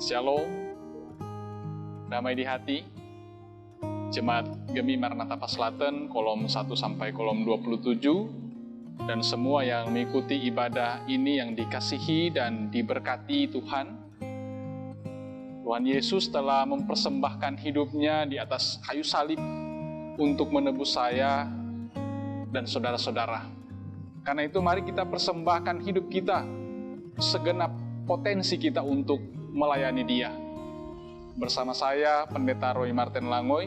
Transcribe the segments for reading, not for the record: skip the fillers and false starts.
Shalom, damai di hati, Jemaat Gemi Maranatha Paslaten, kolom 1 sampai kolom 27, dan semua yang mengikuti ibadah ini yang dikasihi dan diberkati Tuhan. Tuhan Yesus telah mempersembahkan hidupnya di atas kayu salib untuk menebus saya dan saudara-saudara. Karena itu mari kita persembahkan hidup kita, segenap potensi kita untuk melayani Dia. Bersama saya, Pendeta Roy Martin Langoy,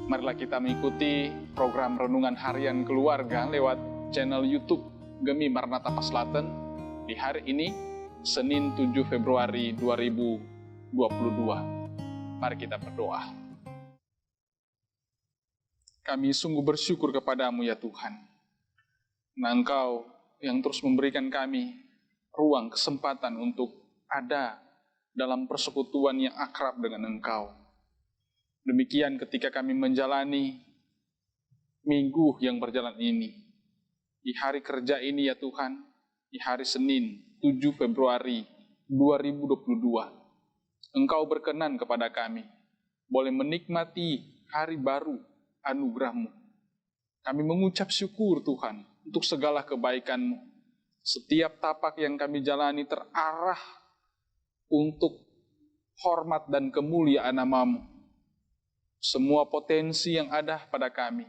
marilah kita mengikuti program Renungan Harian Keluarga lewat channel YouTube Gemi Maranatha Paslaten di hari ini, Senin 7 Februari 2022. Mari kita berdoa. Kami sungguh bersyukur kepadamu ya Tuhan. Nah, Engkau yang terus memberikan kami ruang kesempatan untuk ada dalam persekutuan yang akrab dengan Engkau. Demikian ketika kami menjalani minggu yang berjalan ini, di hari kerja ini ya Tuhan, di hari Senin 7 Februari 2022, Engkau berkenan kepada kami, boleh menikmati hari baru anugerah-Mu. Kami mengucap syukur Tuhan, untuk segala kebaikan-Mu. Setiap tapak yang kami jalani terarah untuk hormat dan kemuliaan nama-Mu. Semua potensi yang ada pada kami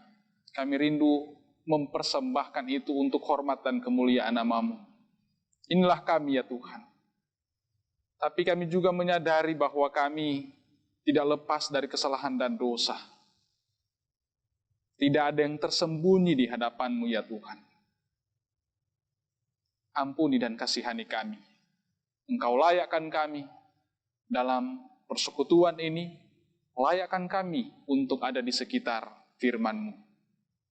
rindu mempersembahkan itu untuk hormat dan kemuliaan nama-Mu. Inilah kami ya Tuhan. Tapi kami juga menyadari bahwa kami tidak lepas dari kesalahan dan dosa. Tidak ada yang tersembunyi di hadapan-Mu ya Tuhan. Ampuni dan kasihani kami. Engkau layakkan kami dalam persekutuan ini, layakkan kami untuk ada di sekitar firman-Mu.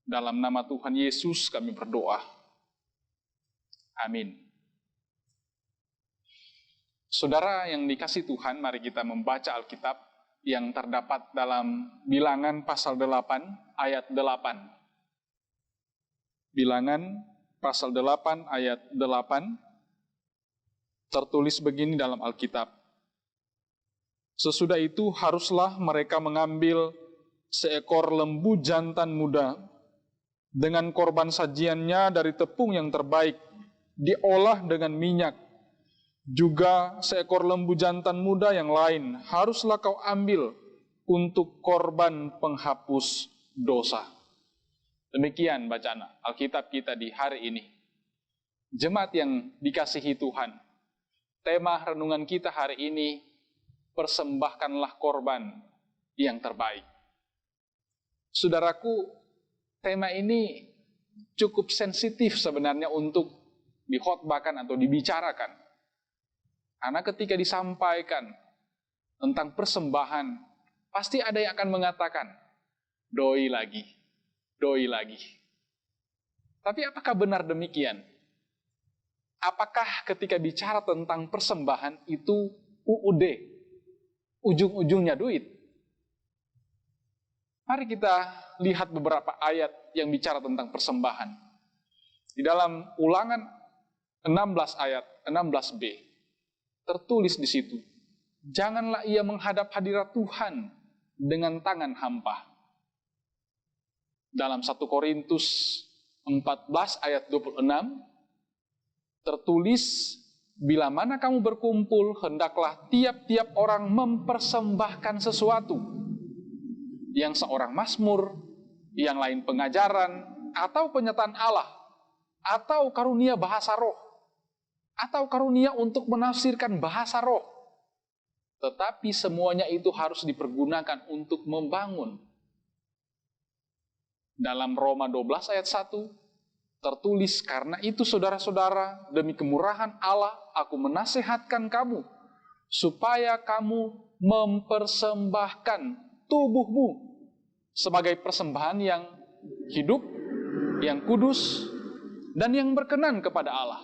Dalam nama Tuhan Yesus kami berdoa. Amin. Saudara yang dikasihi Tuhan, mari kita membaca Alkitab yang terdapat dalam Bilangan pasal 8 ayat 8. Bilangan pasal 8 ayat 8. Tertulis begini dalam Alkitab. Sesudah itu haruslah mereka mengambil seekor lembu jantan muda dengan korban sajiannya dari tepung yang terbaik, diolah dengan minyak. Juga seekor lembu jantan muda yang lain haruslah kau ambil untuk korban penghapus dosa. Demikian bacaan Alkitab kita di hari ini. Jemaat yang dikasihi Tuhan, tema renungan kita hari ini, persembahkanlah korban yang terbaik. Saudaraku, tema ini cukup sensitif sebenarnya untuk dikhotbahkan atau dibicarakan. Karena ketika disampaikan tentang persembahan, pasti ada yang akan mengatakan, doi lagi. Tapi apakah benar demikian? Apakah ketika bicara tentang persembahan itu UUD, ujung-ujungnya duit? Mari kita lihat beberapa ayat yang bicara tentang persembahan. Di dalam Ulangan 16 ayat 16b, tertulis di situ, janganlah ia menghadap hadirat Tuhan dengan tangan hampa. Dalam 1 Korintus 14 ayat 26, tertulis, bila mana kamu berkumpul, hendaklah tiap-tiap orang mempersembahkan sesuatu. Yang seorang mazmur, yang lain pengajaran, atau penyertaan Allah, atau karunia bahasa roh, atau karunia untuk menafsirkan bahasa roh. Tetapi semuanya itu harus dipergunakan untuk membangun. Dalam Roma 12 ayat 1, tertulis, karena itu saudara-saudara, demi kemurahan Allah, aku menasehatkan kamu, supaya kamu mempersembahkan tubuhmu sebagai persembahan yang hidup, yang kudus, dan yang berkenan kepada Allah.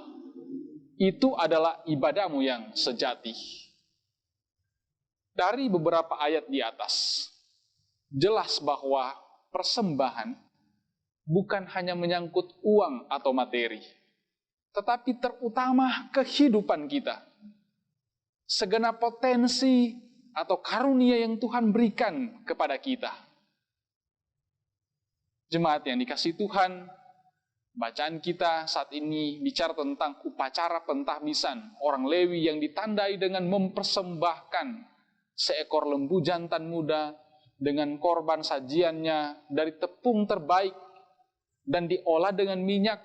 Itu adalah ibadahmu yang sejati. Dari beberapa ayat di atas, jelas bahwa persembahan bukan hanya menyangkut uang atau materi, tetapi terutama kehidupan kita. segenap potensi atau karunia yang Tuhan berikan kepada kita. Jemaat yang dikasihi Tuhan, bacaan kita saat ini bicara tentang upacara pentahbisan orang Lewi yang ditandai dengan mempersembahkan seekor lembu jantan muda dengan korban sajiannya dari tepung terbaik dan diolah dengan minyak,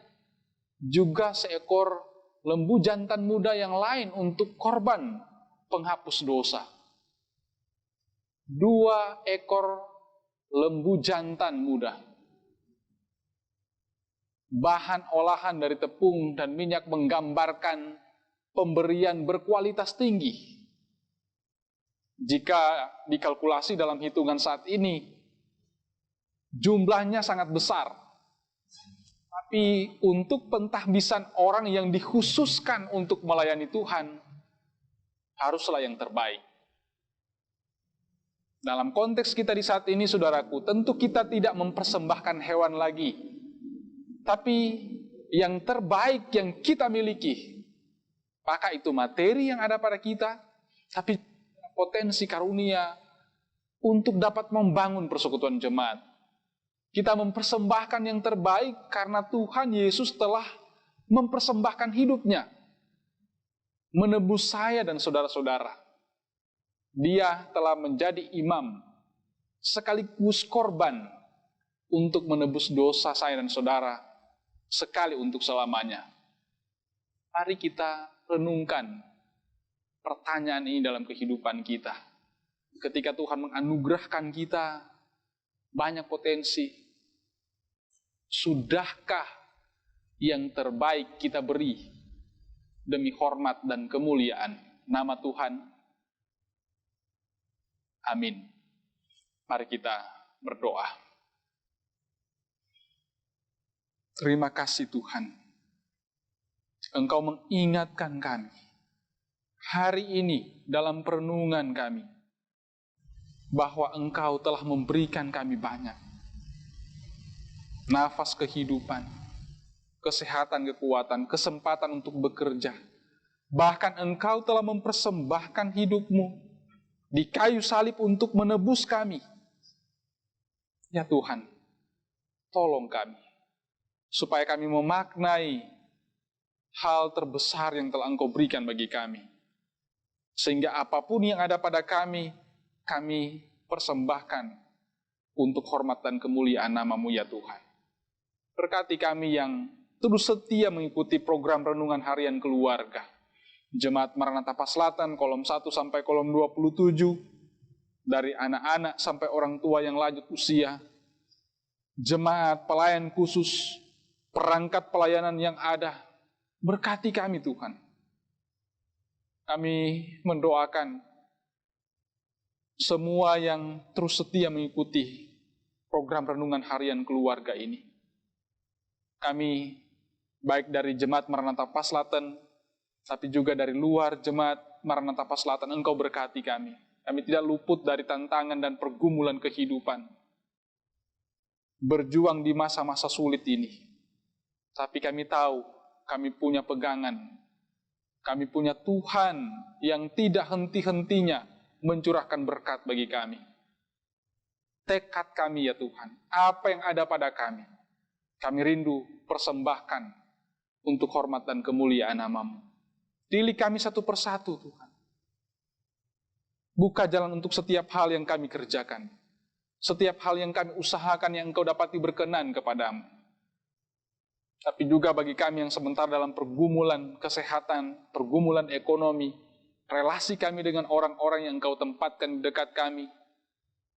juga seekor lembu jantan muda yang lain untuk korban penghapus dosa. 2 ekor lembu jantan muda. Bahan olahan dari tepung dan minyak menggambarkan pemberian berkualitas tinggi. Jika dikalkulasi dalam hitungan saat ini, jumlahnya sangat besar. Tapi untuk pentahbisan orang yang dikhususkan untuk melayani Tuhan, haruslah yang terbaik. Dalam konteks kita di saat ini, saudaraku, tentu kita tidak mempersembahkan hewan lagi. Tapi yang terbaik yang kita miliki, apakah itu materi yang ada pada kita, tapi potensi karunia untuk dapat membangun persekutuan jemaat. Kita mempersembahkan yang terbaik karena Tuhan Yesus telah mempersembahkan hidupnya, menebus saya dan saudara-saudara. Dia telah menjadi imam, sekaligus korban untuk menebus dosa saya dan saudara, sekali untuk selamanya. Mari kita renungkan pertanyaan ini dalam kehidupan kita. Ketika Tuhan menganugerahkan kita banyak potensi, sudahkah yang terbaik kita beri demi hormat dan kemuliaan nama Tuhan? Amin. Mari kita berdoa. Terima kasih Tuhan, Engkau mengingatkan kami hari ini dalam perenungan kami, bahwa Engkau telah memberikan kami banyak nafas kehidupan, kesehatan, kekuatan, kesempatan untuk bekerja. Bahkan Engkau telah mempersembahkan hidupmu di kayu salib untuk menebus kami. Ya Tuhan, tolong kami, supaya kami memaknai hal terbesar yang telah Engkau berikan bagi kami. Sehingga apapun yang ada pada kami persembahkan untuk hormat dan kemuliaan nama-Mu ya Tuhan. Berkati kami yang terus setia mengikuti program renungan harian keluarga. Jemaat Maranatha Paslatan, kolom 1 sampai kolom 27, dari anak-anak sampai orang tua yang lanjut usia. Jemaat pelayan khusus, perangkat pelayanan yang ada, berkati kami Tuhan. Kami mendoakan semua yang terus setia mengikuti program renungan harian keluarga ini. Kami, baik dari Jemaat Maranatha Paslatan, tapi juga dari luar Jemaat Maranatha Paslatan, Engkau berkati kami. Kami tidak luput dari tantangan dan pergumulan kehidupan. Berjuang di masa-masa sulit ini. Tapi kami tahu, kami punya pegangan. Kami punya Tuhan yang tidak henti-hentinya mencurahkan berkat bagi kami. Tekad kami ya Tuhan, apa yang ada pada kami rindu persembahkan untuk hormat dan kemuliaan nama-Mu. Pilih kami satu persatu Tuhan. Buka jalan untuk setiap hal yang kami kerjakan. Setiap hal yang kami usahakan yang Engkau dapati berkenan kepadamu. Tapi juga bagi kami yang sebentar dalam pergumulan kesehatan, pergumulan ekonomi, relasi kami dengan orang-orang yang Engkau tempatkan di dekat kami,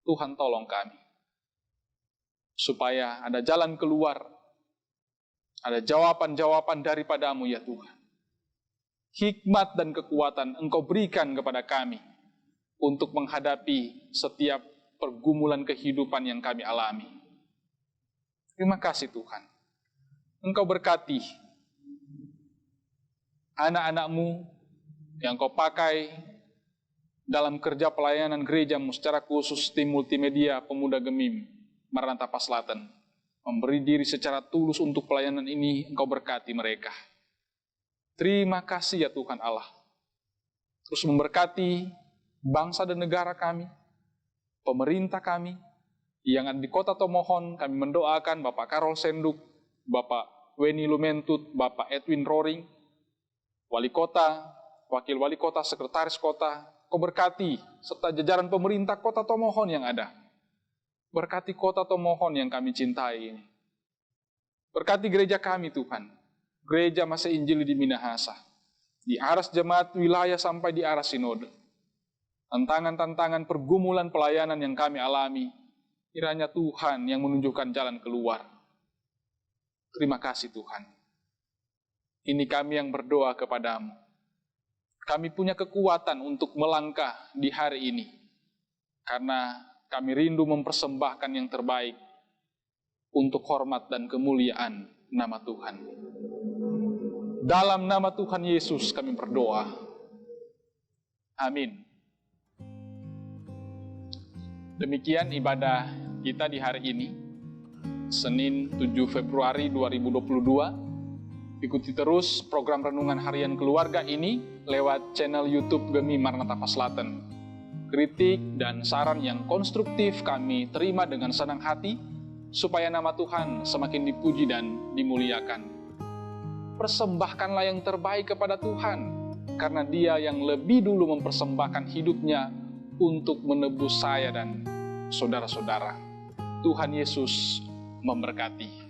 Tuhan tolong kami. Supaya ada jalan keluar, ada jawaban-jawaban daripada-Mu ya Tuhan. Hikmat dan kekuatan Engkau berikan kepada kami untuk menghadapi setiap pergumulan kehidupan yang kami alami. Terima kasih Tuhan. Engkau berkati anak-anak-Mu yang Kau pakai dalam kerja pelayanan gereja-Mu, secara khusus tim multimedia Pemuda Gemim Maranatha Paslatan, memberi diri secara tulus untuk pelayanan ini. Engkau berkati mereka. Terima kasih ya Tuhan Allah. terus memberkati bangsa dan negara kami, pemerintah kami, yang ada di Kota Tomohon. Kami mendoakan Bapak Karol Senduk, Bapak Weni Lumentut, Bapak Edwin Roring, Wali Kota, Wakil Wali Kota, Sekretaris Kota. Kau berkati serta jajaran pemerintah Kota Tomohon yang ada. Berkati Kota Tomohon yang kami cintai ini. Berkati gereja kami Tuhan, Gereja Masa Injili di Minahasa, di aras jemaat wilayah sampai di aras sinode. Tantangan-tantangan pergumulan pelayanan yang kami alami, kiranya Tuhan yang menunjukkan jalan keluar. Terima kasih Tuhan. Ini kami yang berdoa kepadamu. Kami punya kekuatan untuk melangkah di hari ini, karena kami rindu mempersembahkan yang terbaik untuk hormat dan kemuliaan nama Tuhan. Dalam nama Tuhan Yesus kami berdoa. Amin. Demikian ibadah kita di hari ini, Senin 7 Februari 2022. Ikuti terus program Renungan Harian Keluarga ini lewat channel YouTube Gemi Maranatha Paslaten. Kritik dan saran yang konstruktif kami terima dengan senang hati, supaya nama Tuhan semakin dipuji dan dimuliakan. Persembahkanlah yang terbaik kepada Tuhan, karena Dia yang lebih dulu mempersembahkan hidupnya untuk menebus saya dan saudara-saudara. Tuhan Yesus memberkati.